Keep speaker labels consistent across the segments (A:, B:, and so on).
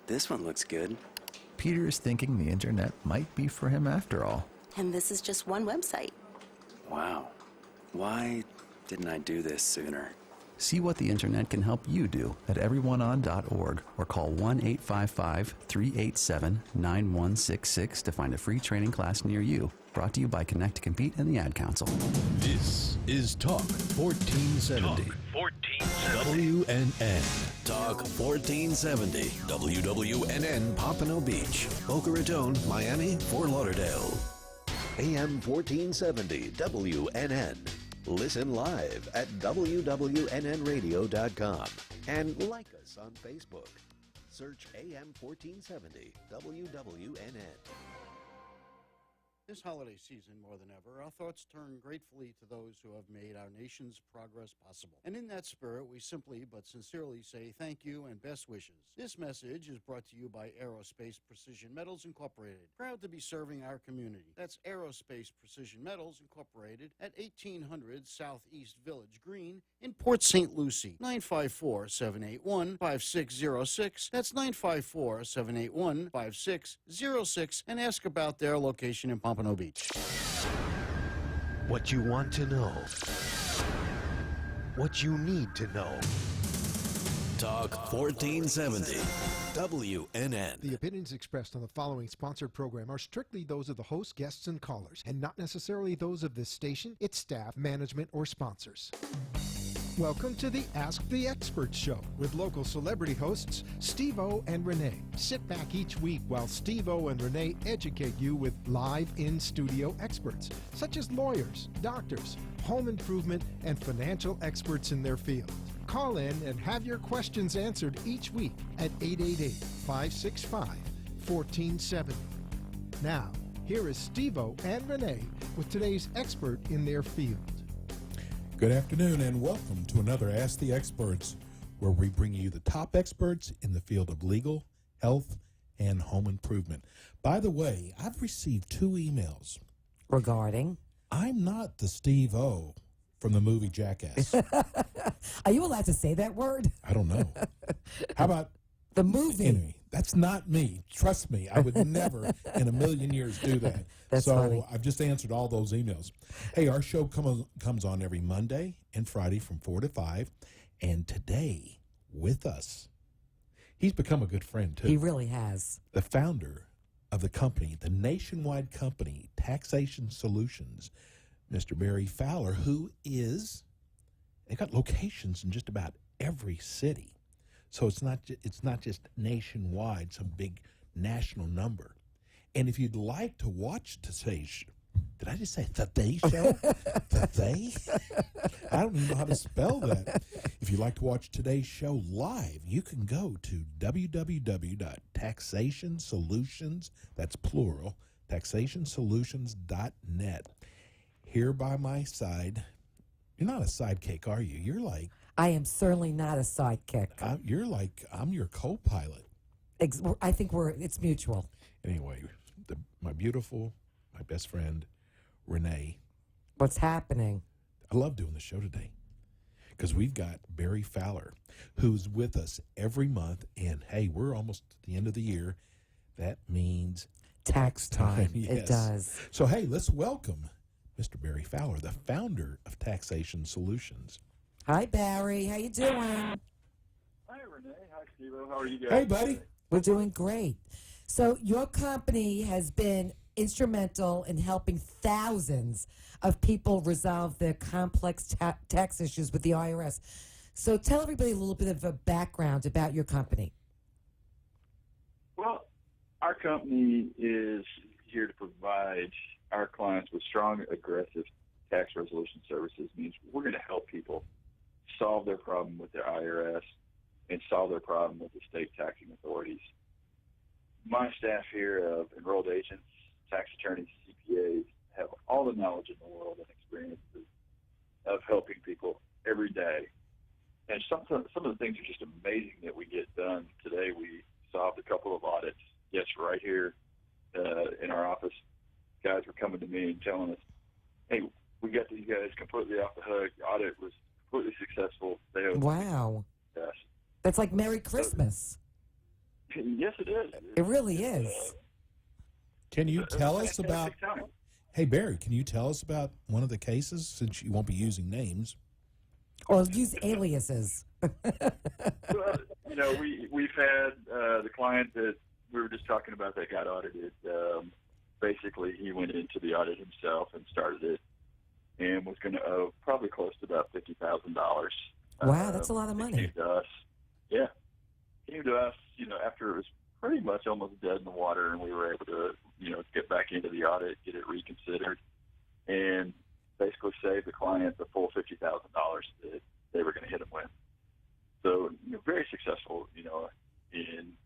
A: This one looks good.
B: Peter is thinking the internet might be for him after all.
C: And this is just one website.
A: Wow. Why didn't I do this sooner?
B: See what the internet can help you do at everyoneon.org or call 1-855-387-9166 to find a free training class near you. Brought to you by Connect to Compete and the Ad Council.
D: This is Talk 1470.
E: Talk 1470.
D: WNN. Talk 1470. WWNN Pompano Beach, Boca Raton, Miami, Fort Lauderdale. AM 1470 WNN. Listen live at wwnnradio.com and like us on Facebook. Search AM 1470 WWNN.
F: This holiday season, more than ever, our thoughts turn gratefully to those who have made our nation's progress possible. And in that spirit, we simply but sincerely say thank you and best wishes. This message is brought to you by Aerospace Precision Metals Incorporated, proud to be serving our community. That's Aerospace Precision Metals Incorporated at 1800 Southeast Village Green in Port St. Lucie. 954-781-5606. That's 954-781-5606. And ask about their location in Pompano Beach.
G: What you want to know. What you need to know.
D: Talk 1470. WNN.
H: The opinions expressed on the following sponsored program are strictly those of the host, guests, and callers, and not necessarily those of this station, its staff, management, or sponsors. Welcome to the Ask the Expert Show with local celebrity hosts Steve O and Rene. Sit back each week while Steve O and Rene educate you with live in-studio experts, such as lawyers, doctors, home improvement, and financial experts in their field. Call in and have your questions answered each week at 888-565-1470. Now, here is Steve O and Rene with today's expert in their field.
I: Good afternoon and welcome to another Ask the Experts, where we bring you the top experts in the field of legal, health, and home improvement. By the way, I've received 2 emails.
J: Regarding?
I: I'm not the Steve O from the movie Jackass.
J: Are you allowed to say that word?
I: I don't know. How about
J: the movie?
I: Anyway, that's not me. Trust me, I would never in a million years do that.
J: That's
I: so
J: funny.
I: I've just answered all those emails. Hey, our show comes on every Monday and Friday from 4 to 5. And today, with us, he's become a good friend, too.
J: He really has.
I: The founder of the company, the nationwide company, Taxation Solutions, Mr. Barry Fowler, who is, they got locations in just about every city. So it's not just nationwide, some big national number. And if you'd like to watch today's, did I just say Today Show? Today? I don't even know how to spell that. If you'd like to watch today's show live, you can go to www.taxationsolutions, that's plural, taxationsolutions.net. Here by my side, you're not a sidekick, are you? You're like...
J: I am certainly not a sidekick.
I: I'm your co-pilot.
J: I think it's mutual.
I: Anyway, my best friend, Rene.
J: What's happening?
I: I love doing the show today because we've got Barry Fowler, who's with us every month. And, hey, we're almost at the end of the year. That means
J: tax time.
I: Yes.
J: It does.
I: So, hey, let's welcome Mr. Barry Fowler, the founder of Taxation Solutions.
J: Hi, Barry. How you doing?
K: Hi, Rene. Hi, Steve. How are you guys?
I: Hey, buddy.
J: We're doing great. So your company has been instrumental in helping thousands of people resolve their complex tax issues with the IRS. So tell everybody a little bit of a background about your company.
K: Well, our company is here to provide our clients with strong, aggressive tax resolution services. Means we're going to help people solve their problem with their IRS and solve their problem with the state taxing authorities. My staff here of enrolled agents, tax attorneys, CPAs, have all the knowledge in the world and experiences of helping people every day. And some of the things are just amazing that we get done. Today we solved a couple of audits, yes, right here in our office. Guys were coming to me and telling us, hey, we got these guys completely off the hook. The audit was completely successful.
J: Wow.
K: Yes.
J: That's like Merry Christmas.
K: Yes, it is.
J: It really is.
I: Can you
K: It's a
I: tell us about?
K: fantastic time.
I: Hey Barry, can you tell us about one of the cases, since you won't be using names?
J: Or use aliases.
K: Well, we've had the client that we were just talking about that got audited. Basically, he went into the audit himself and started it, and was going to owe probably close to about $50,000.
J: Wow, that's a lot of money.
K: Came to us, yeah. Came to us, after it was pretty much almost dead in the water, and we were able to, get back into the audit, get it reconsidered, and basically save the client the full $50,000 that they were going to hit him with. So, very successful, in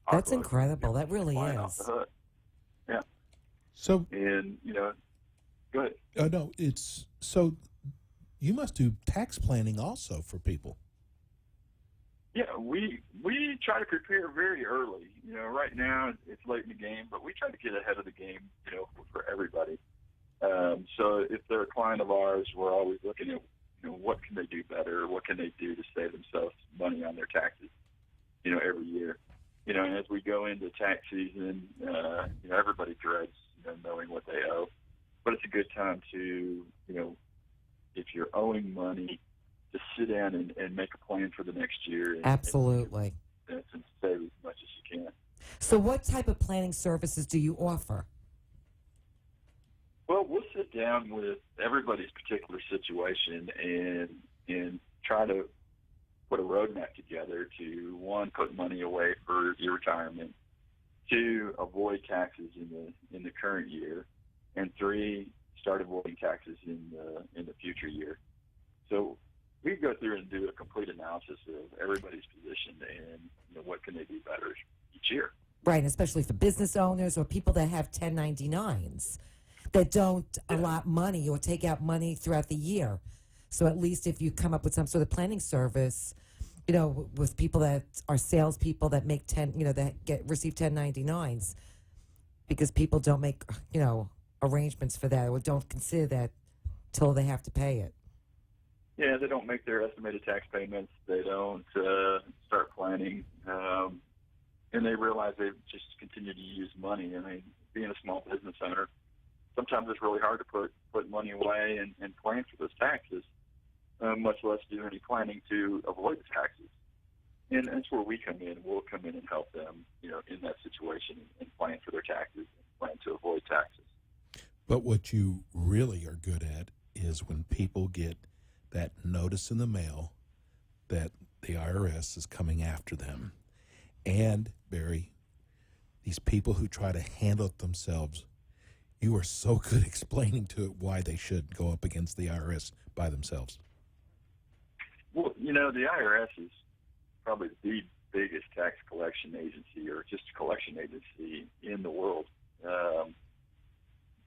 K: our
J: That's
K: book.
J: incredible. That really
K: Flying off
J: is.
K: the hook. Yeah.
I: So,
K: And, go ahead.
I: no, it's so you must do tax planning also for people.
K: Yeah, we try to prepare very early. Right now it's late in the game, but we try to get ahead of the game, for everybody. So if they're a client of ours, we're always looking at, what can they do better? What can they do to save themselves money on their taxes, every year. And as we go into tax season, everybody dreads, knowing what they owe. But it's a good time to, if you're owing money, to sit down and make a plan for the next year.
J: Absolutely.
K: And save as much as you can.
J: So what type of planning services do you offer?
K: Well, we'll sit down with everybody's particular situation and try to put a roadmap together to, one, put money away for your retirement, two, avoid taxes in the current year, and three, start avoiding taxes in the future year. So we go through and do a complete analysis of everybody's position and what can they do better each year.
J: Right, especially for business owners or people that have 1099s that don't allot money or take out money throughout the year. So at least if you come up with some sort of planning service, with people that are salespeople that make receive 1099s, because people don't make arrangements for that or don't consider that till they have to pay it.
K: Yeah, they don't make their estimated tax payments. They don't start planning, and they realize they just continue to use money. I mean, being a small business owner, sometimes it's really hard to put money away and plan for those taxes, much less do any planning to avoid the taxes. And that's where we come in. We'll come in and help them, in that situation and plan for their taxes and plan to avoid taxes.
I: But what you really are good at is when people get that notice in the mail that the IRS is coming after them. And, Barry, these people who try to handle it themselves, you are so good explaining to it why they should go up against the IRS by themselves.
K: Well, the IRS is probably the biggest tax collection agency or just collection agency in the world.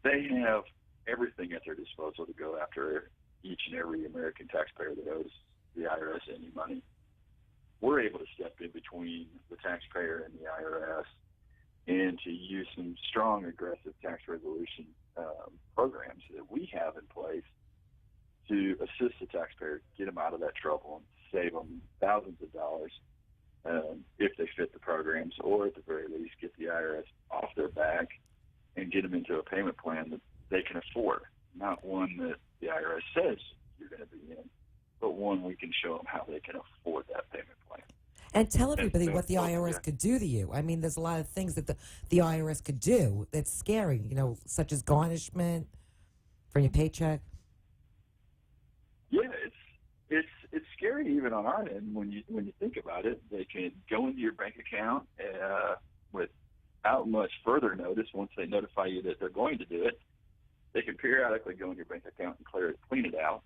K: They have everything at their disposal to go after each and every American taxpayer that owes the IRS any money. We're able to step in between the taxpayer and the IRS and to use some strong, aggressive tax resolution programs that we have in place to assist the taxpayer, get them out of that trouble, and save them thousands of dollars if they fit the programs, or at the very least get the IRS off their back and get them into a payment plan that they can afford, not one that the IRS says you're going to be in, but one we can show them how they can afford that payment plan.
J: And tell everybody what the IRS could do to you. I mean, there's a lot of things that the IRS could do that's scary, such as garnishment from your paycheck.
K: Yeah, it's scary even on our end when you think about it. They can go into your bank account without much further notice. Once they notify you that they're going to do it, they can periodically go in your bank account and clean it out.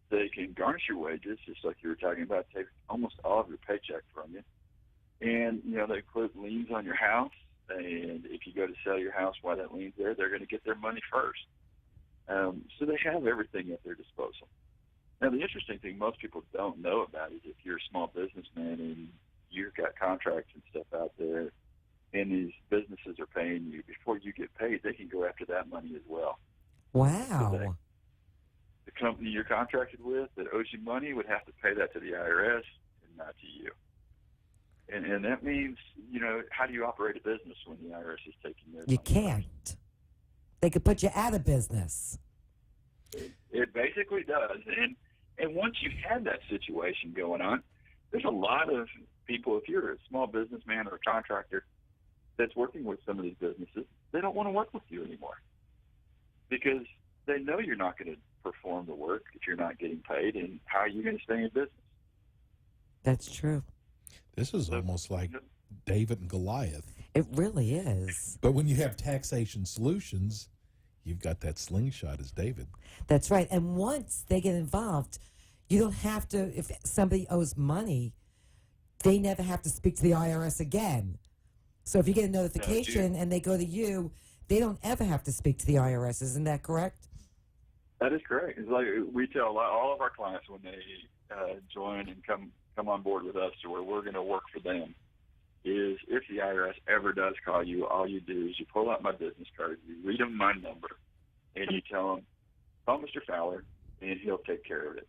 K: They can garnish your wages, just like you were talking about, take almost all of your paycheck from you. And, they put liens on your house, and if you go to sell your house while that lien's there, they're going to get their money first. So they have everything at their disposal. Now, the interesting thing most people don't know about is if you're a small businessman and you've got contracts and stuff out there, and these businesses are paying you, before you get paid, they can go after that money as well.
J: Wow.
K: So the company you're contracted with that owes you money would have to pay that to the IRS and not to you. And that means how do you operate a business when the IRS is taking their
J: You
K: money?
J: can't. They could put you out of business.
K: It basically does. And once you have that situation going on, there's a lot of people, if you're a small businessman or a contractor that's working with some of these businesses, they don't want to work with you anymore because they know you're not going to perform the work if you're not getting paid, and how are you going to stay in business?
J: That's true.
I: This is almost like David and Goliath.
J: It really is.
I: But when you have Taxation Solutions, you've got that slingshot as David.
J: That's right. And once they get involved, you don't have to, if somebody owes money, they never have to speak to the IRS again. So if you get a notification and they go to you, they don't ever have to speak to the IRS. Isn't that correct?
K: That is correct. It's like we tell all of our clients when they join and come on board with us to where we're going to work for them is if the IRS ever does call you, all you do is you pull out my business card, you read them my number, and you tell them, call Mr. Fowler, and he'll take care of it.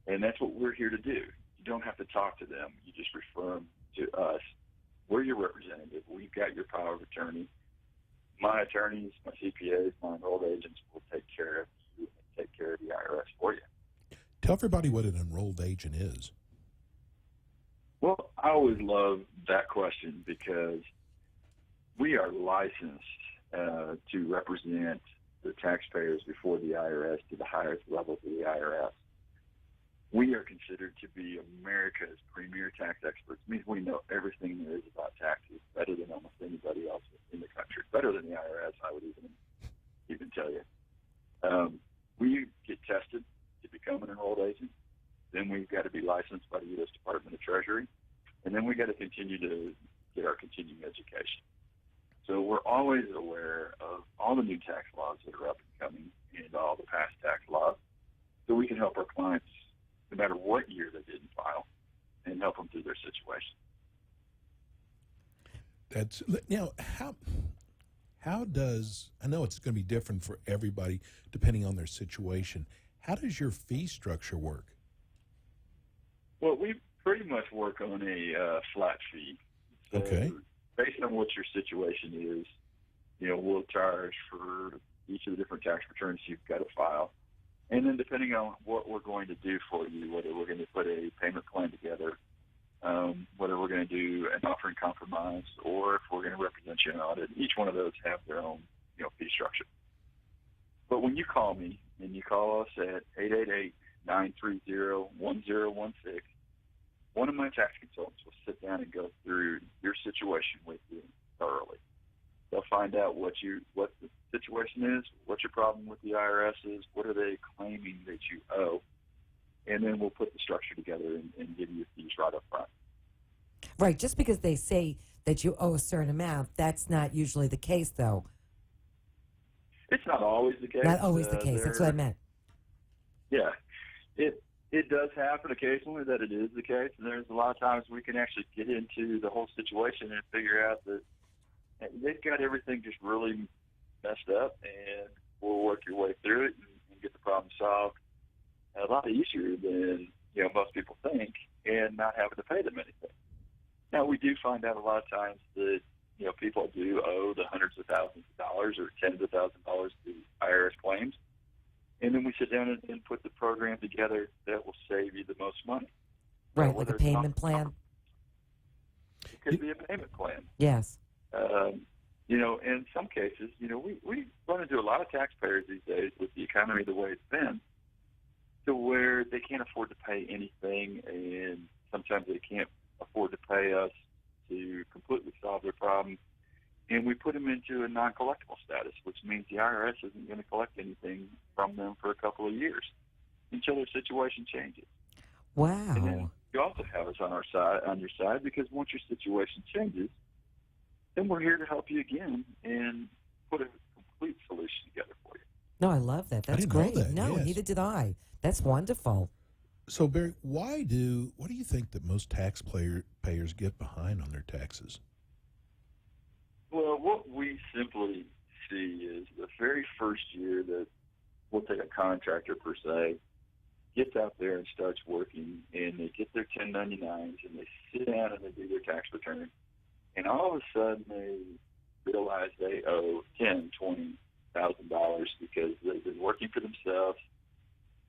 K: And that's what we're here to do. You don't have to talk to them. You just refer them to us. We're your representative. We've got your power of attorney. My attorneys, my CPAs, my enrolled agents will take care of you and take care of the IRS for you.
I: Tell everybody what an enrolled agent is.
K: Well, I always love that question because we are licensed to represent the taxpayers before the IRS to the highest levels of the IRS. We are considered to be America's premier tax experts. It means we know everything there is about taxes better than almost anybody else in the country, better than the IRS, I would even tell you. We get tested to become an enrolled agent. Then we've got to be licensed by the U.S. Department of Treasury. And then we've got to continue to get our continuing education. So we're always aware of all the new tax laws that are up and coming and all the past tax laws so we can help our clients no matter what year they didn't file and help them through their situation.
I: That's how does, I know it's going to be different for everybody depending on their situation. How does your fee structure work?
K: Well, we pretty much work on a flat fee. So
I: okay.
K: Based on what your situation is, we'll charge for each of the different tax returns you've got to file. And then depending on what we're going to do for you, whether we're going to put a payment plan together, whether we're going to do an offering compromise, or if we're going to represent you in audit, each one of those have their own fee structure. But when you call me, and you call us at 888-930-1016, one of my tax consultants will sit down and go through your situation with you thoroughly. They'll find out what the situation is, what your problem with the IRS is, what are they claiming that you owe, and then we'll put the structure together and give you fees right up front.
J: Right, just because they say that you owe a certain amount, that's not usually the case, though.
K: It's not always the case.
J: Not always the case, that's what I meant.
K: Yeah, it does happen occasionally that it is the case, and there's a lot of times we can actually get into the whole situation and figure out that they've got everything just really messed up, and we'll work your way through it and get the problem solved a lot easier than most people think, and not having to pay them anything. Now, we do find out a lot of times that people do owe the hundreds of thousands of dollars or tens of thousands of dollars to IRS claims, and then we sit down and put the program together that will save you the most money.
J: Right, like a payment plan?
K: It could be a payment plan.
J: Yes.
K: In some cases, we run into a lot of taxpayers these days with the economy the way it's been, to where they can't afford to pay anything, and sometimes they can't afford to pay us to completely solve their problem. And we put them into a non-collectible status, which means the IRS isn't going to collect anything from them for a couple of years until their situation changes.
J: Wow.
K: And then you also have us on your side, because once your situation changes, then we're here to help you again and put a complete solution together for you.
J: No, I love that. That's great.
I: That,
J: no,
I: yes.
J: Neither did I. That's wonderful.
I: So, Barry, what do you think that most taxpayers get behind on their taxes?
K: Well, what we simply see is the very first year that we'll take a contractor, per se, gets out there and starts working, and they get their 1099s, and they sit down and they do their tax return. And all of a sudden they realize they owe $10,000-$20,000 because they've been working for themselves,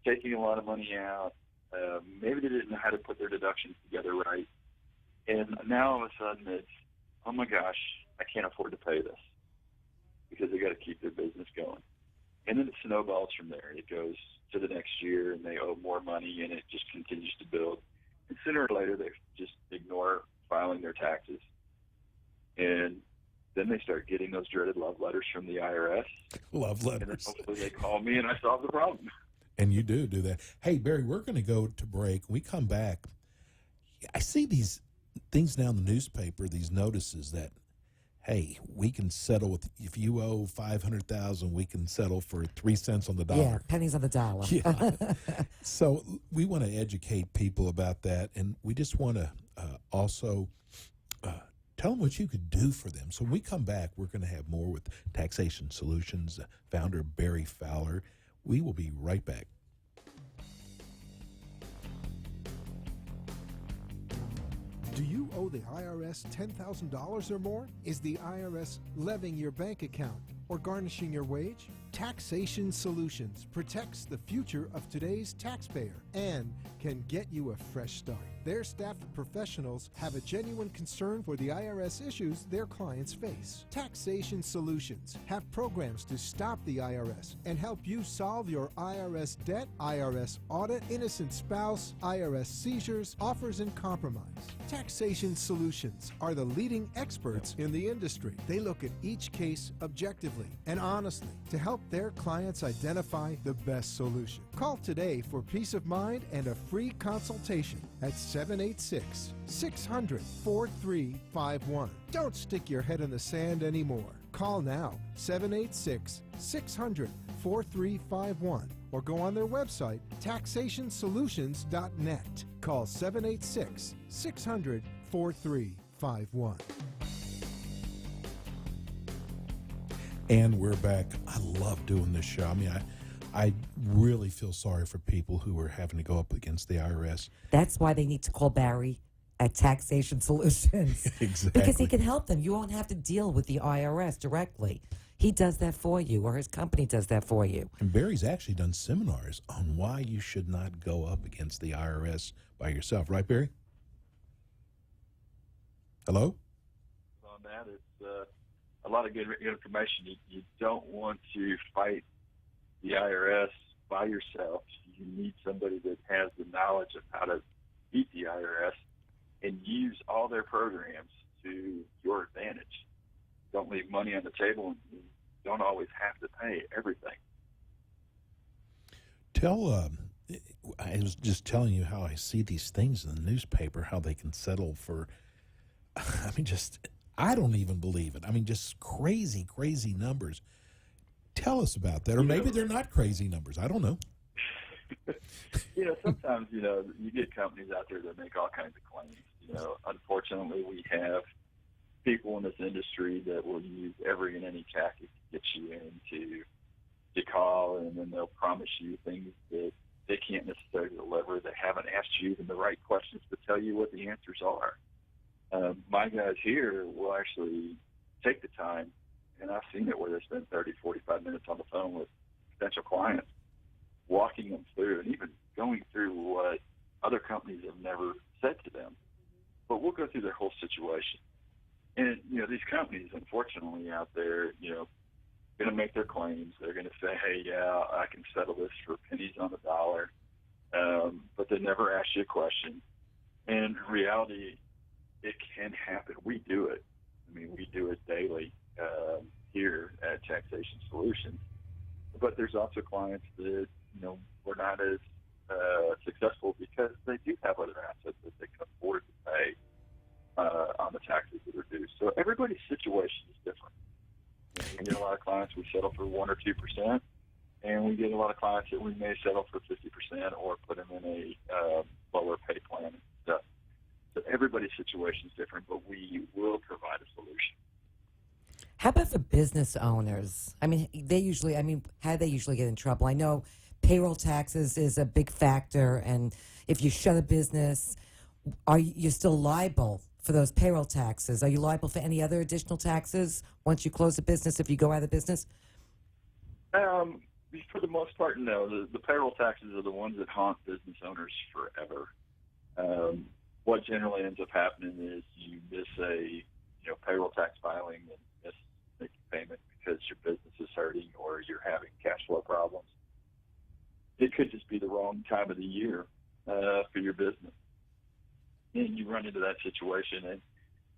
K: taking a lot of money out. Maybe they didn't know how to put their deductions together right. And now all of a sudden it's, oh my gosh, I can't afford to pay this because they got to keep their business going. And then it snowballs from there. It goes to the next year and they owe more money and it just continues to build. And sooner or later they just ignore filing their taxes. And then they start getting those dreaded love letters from the IRS.
I: Love letters.
K: And then hopefully they call me and I solve the problem.
I: And you do that. Hey, Barry, we're going to go to break. When we come back, I see these things now in the newspaper, these notices that, hey, we can settle with, if you owe $500,000, we can settle for 3 cents on the dollar.
J: Yeah, pennies on the dollar.
I: Yeah. So we want to educate people about that, and we just want to also tell them what you could do for them. So when we come back, we're going to have more with Taxation Solutions founder Barry Fowler. We will be right back.
H: Do you owe the IRS $10,000 or more? Is the IRS levying your bank account or garnishing your wage? Taxation Solutions protects the future of today's taxpayer and can get you a fresh start. Their staff of professionals have a genuine concern for the IRS issues their clients face. Taxation Solutions have programs to stop the IRS and help you solve your IRS debt, IRS audit, innocent spouse, IRS seizures, offers, and compromise. Taxation Solutions are the leading experts in the industry. They look at each case objectively and honestly to help their clients identify the best solution. Call today for peace of mind and a free consultation at 786-600-4351. Don't stick your head in the sand anymore. Call now, 786-600-4351, or go on their website, taxationsolutions.net. Call 786-600-4351.
I: And we're back. I love doing this show. I mean, I really feel sorry for people who are having to go up against the IRS.
J: That's why they need to call Barry at Taxation Solutions.
I: Exactly.
J: Because he can help them. You won't have to deal with the IRS directly. He does that for you, or his company does that for you.
I: And Barry's actually done seminars on why you should not go up against the IRS by yourself. Right, Barry? Hello?
K: On that, it's a lot of good information. You don't want to fight the IRS by yourself. You need somebody that has the knowledge of how to beat the IRS and use all their programs to your advantage. Don't leave money on the table, and you don't always have to pay everything.
I: I was just telling you how I see these things in the newspaper, how they can settle for, I don't even believe it. I mean, just crazy, crazy numbers. Tell us about that. Or maybe they're not crazy numbers. I don't know.
K: Sometimes, you get companies out there that make all kinds of claims. Unfortunately, we have people in this industry that will use every and any tactic to get you into call, and then they'll promise you things that they can't necessarily deliver. They haven't asked you even the right questions to tell you what the answers are. My guys here will actually take the time, and I've seen it where they spend 30, 45 minutes on the phone with potential clients, walking them through and even going through what other companies have never said to them. But we'll go through their whole situation. And, these companies, unfortunately, out there, going to make their claims. They're going to say, hey, yeah, I can settle this for pennies on the dollar. But they never ask you a question. And in reality, it can happen. We do it. We do it daily here at Taxation Solutions. But there's also clients that, we're not as successful because they do have other assets that they can afford to pay on the taxes that are due. So everybody's situation is different. We get a lot of clients we settle for 1 or 2%, and we get a lot of clients that we may settle for 50% or put them in a lower pay plan and stuff. So everybody's situation is different, but we will provide a solution.
J: How about for business owners? How do they usually get in trouble? I know payroll taxes is a big factor, and if you shut a business, you're still liable for those payroll taxes. Are you liable for any other additional taxes once you close a business if you go out of business?
K: For the most part, no. The payroll taxes are the ones that haunt business owners forever. What generally ends up happening is you miss a payroll tax filing and miss making payment because your business is hurting or you're having cash flow problems. It could just be the wrong time of the year for your business. And you run into that situation, and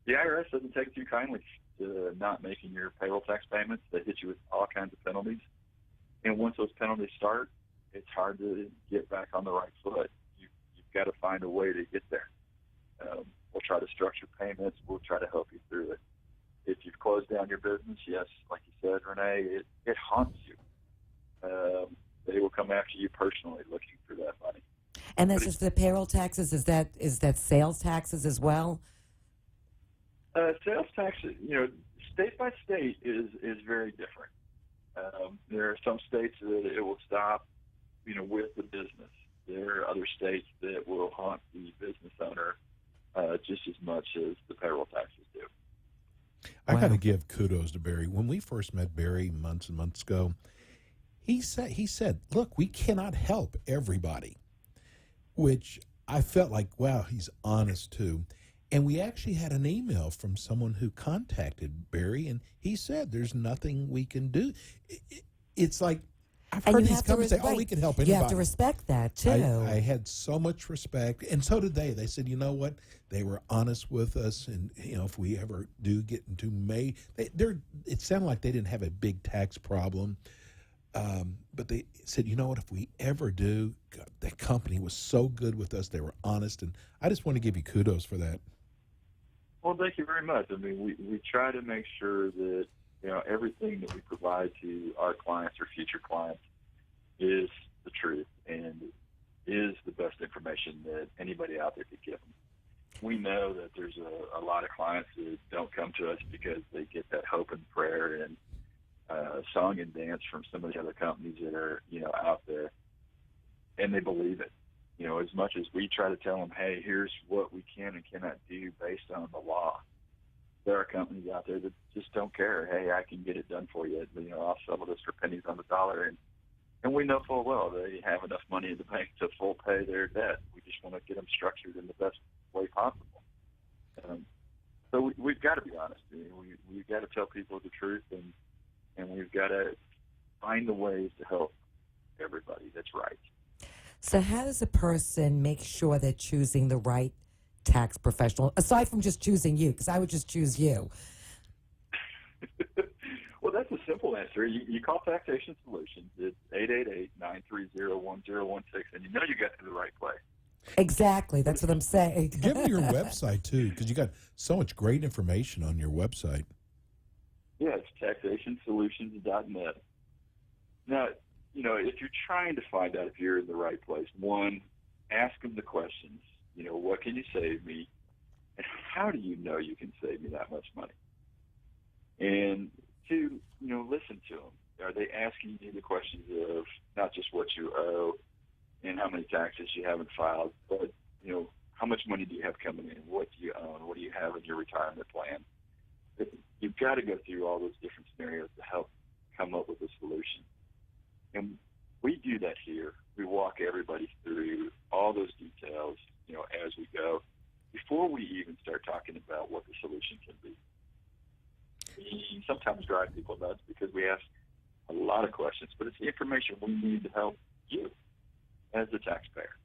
K: the IRS doesn't take too kindly to not making your payroll tax payments. They hit you with all kinds of penalties. And once those penalties start, it's hard to get back on the right foot. You've got to find a way to get there. We'll try to structure payments. We'll try to help you through it. If you've closed down your business, yes, like you said, Rene, it haunts you. They will come after you personally looking for that money.
J: And that's just for the payroll taxes? Is that sales taxes as well?
K: Sales tax, state by state is very different. There are some states that it will stop, with the business. There are other states that will haunt the business owner just as much as the payroll taxes do.
I: I got to give kudos to Barry. When we first met Barry months and months ago, he said, look, we cannot help everybody, which I felt like, wow, he's honest too. And we actually had an email from someone who contacted Barry, and he said, there's nothing we can do. It's like, I've heard these companies say, we can help anybody.
J: You have to respect that, too.
I: I had so much respect, and so did they. They said, you know what? They were honest with us, and, if we ever do get into May, it sounded like they didn't have a big tax problem. But they said, you know what, if we ever do, God, that company was so good with us. They were honest, and I just want to give you kudos for that.
K: Well, thank you very much. I mean, we try to make sure that, everything that we provide to our clients or future clients is the truth and is the best information that anybody out there could give them. We know that there's a lot of clients that don't come to us because they get that hope and prayer and song and dance from some of the other companies that are, out there, and they believe it. As much as we try to tell them, hey, here's what we can and cannot do based on the law, there are companies out there that just don't care. Hey, I can get it done for you. I'll settle this for pennies on the dollar, and we know full well they have enough money in the bank to full pay their debt. We just want to get them structured in the best way possible. So we've got to be honest. We've got to tell people the truth, and we've got to find the ways to help everybody that's right.
J: So how does a person make sure they're choosing the right tax professional, aside from just choosing you? Because I would just choose you.
K: Well, that's a simple answer. You call Taxation Solutions. It's 888-930-1016, and you got to the right place.
J: Exactly. That's what I'm saying.
I: Give them your website, too, because you got so much great information on your website.
K: Yeah, it's taxationsolutions.net. Now, if you're trying to find out if you're in the right place, one, ask them the questions. What can you save me? And how do you know you can save me that much money? And two, listen to them. Are they asking you the questions of not just what you owe and how many taxes you haven't filed, but, how much money do you have coming in? What do you own? What do you have in your retirement plan? You've got to go through all those different scenarios to help come up with a solution. And we do that here. We walk everybody through all those details, as we go, before we even start talking about what the solution can be. We sometimes drive people nuts because we ask a lot of questions, but it's the information we need to help you as a taxpayer.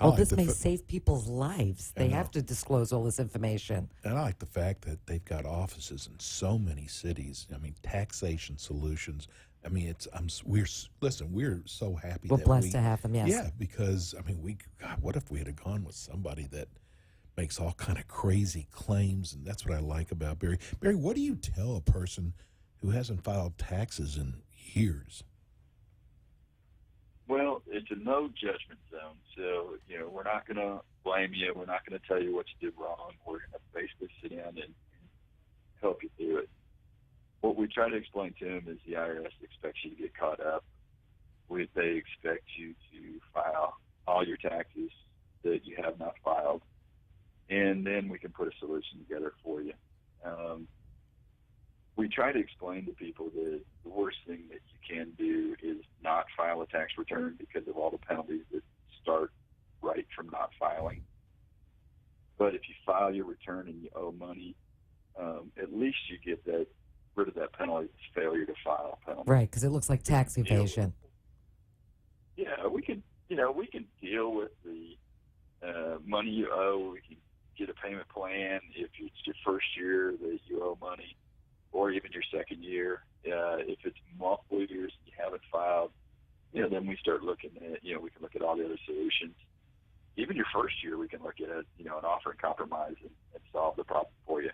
J: Well, this may save people's lives. They have to disclose all this information.
I: And I like the fact that they've got offices in so many cities. I mean, Taxation Solutions. I mean, we're so happy.
J: We're blessed to have them. Yes.
I: Yeah, because God, what if we had gone with somebody that makes all kind of crazy claims? And that's what I like about Barry. Barry, what do you tell a person who hasn't filed taxes in years?
K: Well, it's a no judgment zone. So, we're not going to blame you. We're not going to tell you what you did wrong. We're going to basically sit down and help you through it. What we try to explain to them is the IRS expects you to get caught up. They expect you to file all your taxes that you have not filed. and then we can put a solution together for you. We try to explain to people that the worst thing that you can do is not file a tax return because of all the penalties that start right from not filing. But if you file your return and you owe money, at least you get rid of that penalty, failure to file penalty.
J: Right, because it looks like tax evasion.
K: Yeah, we can deal with the money you owe. We can get a payment plan if it's your first year that you owe money, or even your second year. If it's multiple years and you haven't filed, then we start looking at, we can look at all the other solutions. Even your first year, we can look at, an offer and compromise and solve the problem for you.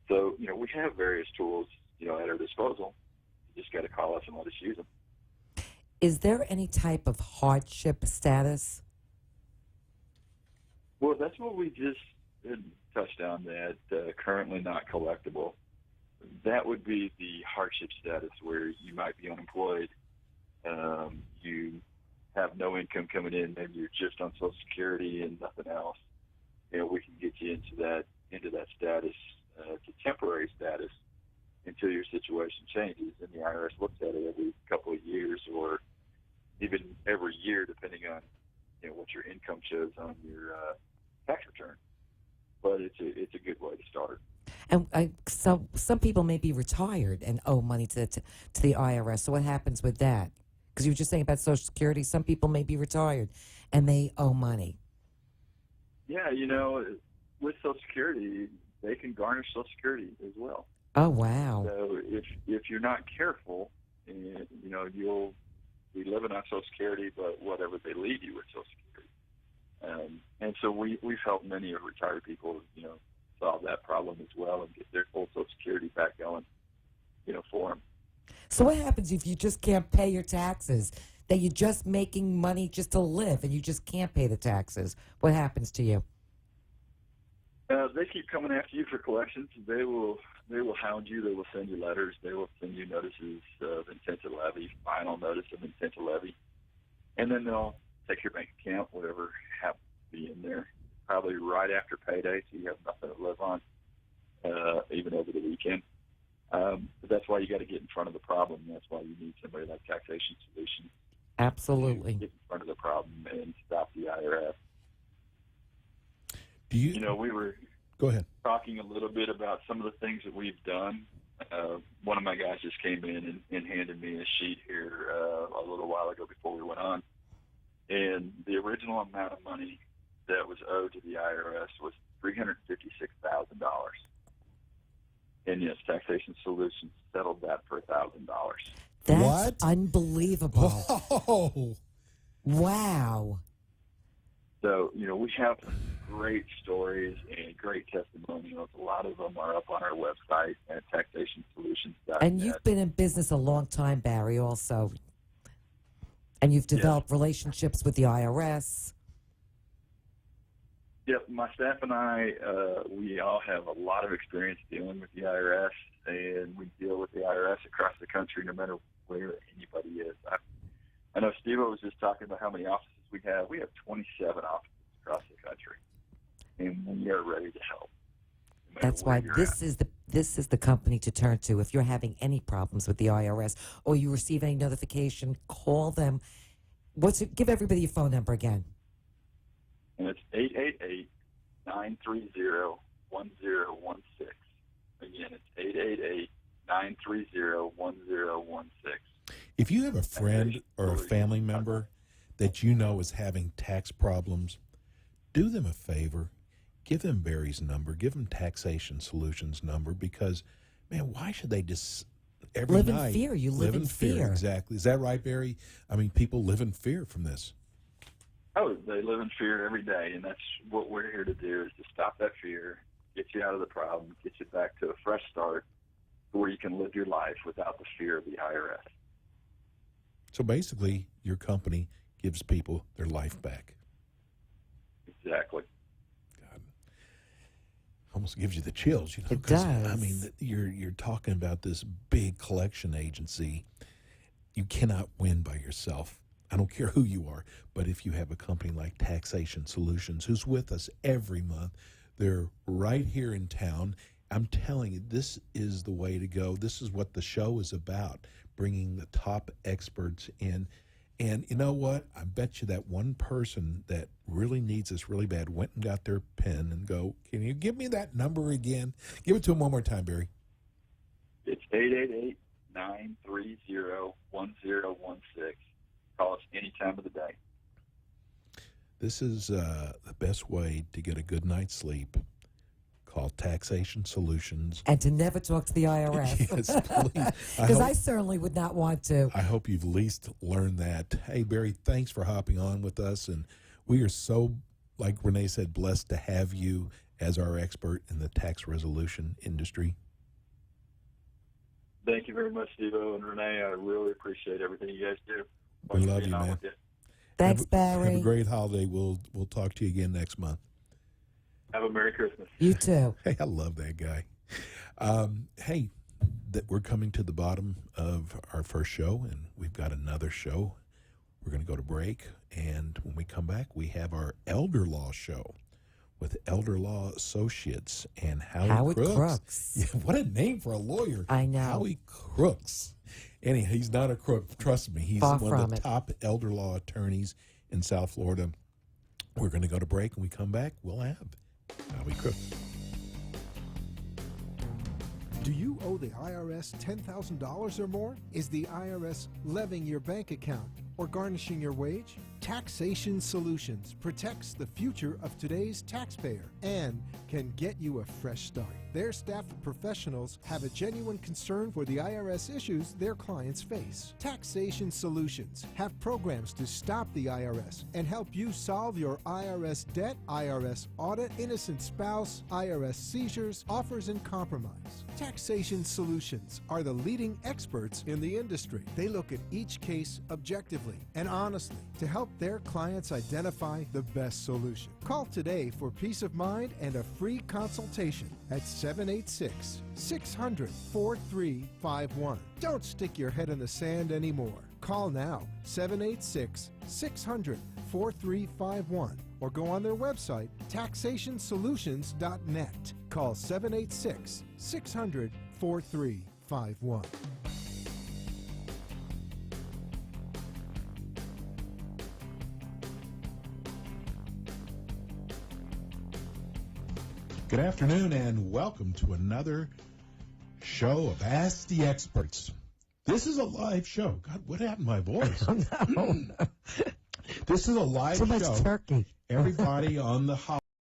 K: So, we have various tools, at our disposal. You just got to call us and let us use them.
J: Is there any type of hardship status?
K: Well, that's what we just touched on, that currently not collectible. That would be the hardship status where you might be unemployed, you have no income coming in, maybe you're just on Social Security and nothing else. We can get you into that status, to temporary status, until your situation changes. And the IRS looks at it every couple of years, or even every year, depending on what your income shows on your tax return. But it's a good way to start.
J: And so some people may be retired and owe money to the IRS. So what happens with that? Because you were just saying about Social Security, some people may be retired and they owe money.
K: Yeah, with Social Security, they can garnish Social Security as well.
J: Oh, wow.
K: So if you're not careful, you'll be living on Social Security, but whatever they leave you with Social Security. And so we've helped many of retired people, solve that problem as well and get their full Social Security back going, for them.
J: So what happens if you just can't pay your taxes, that you're just making money just to live and you just can't pay the taxes? What happens to you?
K: They keep coming after you for collections. They will hound you. They will send you letters. They will send you notices of intent to levy, final notice of intent to levy. And then they'll take your bank account, whatever happens to be in there, probably right after payday, so you have nothing to live on, even over the weekend. But that's why you got to get in front of the problem. That's why you need somebody like Taxation Solutions.
J: Absolutely.
K: To get in front of the problem and stop the IRS. We were
I: Go ahead.
K: Talking a little bit about some of the things that we've done. One of my guys just came in and handed me a sheet here a little while ago before we went on. And the original amount of money that was owed to the IRS was $356,000. And yes, Taxation Solutions settled that for $1,000.
J: That's
I: What?
J: unbelievable.
I: Whoa.
J: Wow.
K: So, we have great stories and great testimonials. A lot of them are up on our website at taxationsolutions.net.
J: And you've been in business a long time, Barry, also. And you've developed relationships with the IRS.
K: Yep, my staff and I, we all have a lot of experience dealing with the IRS, and we deal with the IRS across the country no matter where anybody is. I know Steve O was just talking about how many offices we have. We have 27 offices across the country, and we are ready to help. No
J: That's why
K: you're
J: this is the company to turn to. If you're having any problems with the IRS or you receive any notification, call them. Give everybody your phone number again.
K: And it's 888-930-1016. Again, it's 888-930-1016.
I: If you have a friend or a family member that you know is having tax problems, do them a favor. Give them Barry's number. Give them Taxation Solutions number, because, man, why should they just every
J: live
I: night
J: in fear? You live in fear.
I: Exactly. Is that right, Barry? I mean, people live in fear from this.
K: Oh, they live in fear every day, and that's what we're here to do, is to stop that fear, get you out of the problem, get you back to a fresh start where you can live your life without the fear of the IRS.
I: So basically, your company gives people their life back.
K: Exactly.
I: God, almost gives you the chills.
J: It
I: 'cause,
J: does.
I: I mean, you're talking about this big collection agency. You cannot win by yourself. I don't care who you are, but if you have a company like Taxation Solutions who's with us every month, they're right here in town. I'm telling you, this is the way to go. This is what the show is about, bringing the top experts in. And you know what? I bet you that one person that really needs this really bad went and got their pen and go, can you give me that number again? Give it to him one more time, Barry.
K: It's 888-930-1016. Call us any time of the day.
I: This is the best way to get a good night's sleep. Call Taxation Solutions.
J: And to never talk to the IRS.
I: Yes, please.
J: Because I certainly would not want to.
I: I hope you've at least learned that. Hey, Barry, thanks for hopping on with us. And we are so, like Rene said, blessed to have you as our expert in the tax resolution industry.
K: Thank you very much, Steve O and Rene. I really appreciate everything you guys do.
I: We love you, man.
J: Thanks, Barry.
I: Have a great holiday. We'll talk to you again next month.
K: Have a Merry Christmas.
J: You too.
I: Hey, I love that guy. Hey, that we're coming to the bottom of our first show, and we've got another show. We're going to go to break, and when we come back, we have our Elder Law show with Elder Law Associates and Howie Crooks. Yeah, what a name for a lawyer.
J: I know.
I: Howie Crooks. Anyhow, he's not a crook. Trust me. He's
J: Far
I: one
J: from
I: of the
J: it.
I: top elder law attorneys in South Florida. We're going to go to break. When we come back, we'll have Howie Crooks.
H: Do you owe the IRS $10,000 or more? Is the IRS levying your bank account or garnishing your wage? Taxation Solutions protects the future of today's taxpayer and can get you a fresh start. Their staff of professionals have a genuine concern for the IRS issues their clients face. Taxation Solutions have programs to stop the IRS and help you solve your IRS debt, IRS audit, innocent spouse, IRS seizures, offers, and compromise. Taxation Solutions are the leading experts in the industry. They look at each case objectively and honestly to help their clients identify the best solution. Call today for peace of mind and a free consultation at 786-600-4351. Don't stick your head in the sand anymore. Call now, 786-600-4351, or go on their website, taxationsolutions.net. Call 786-600-4351.
I: Good afternoon, and welcome to another show of Ask the Experts. This is a live show. God, what happened to my voice?
J: No.
I: This is a live
J: Too much
I: show.
J: turkey.
I: Everybody on the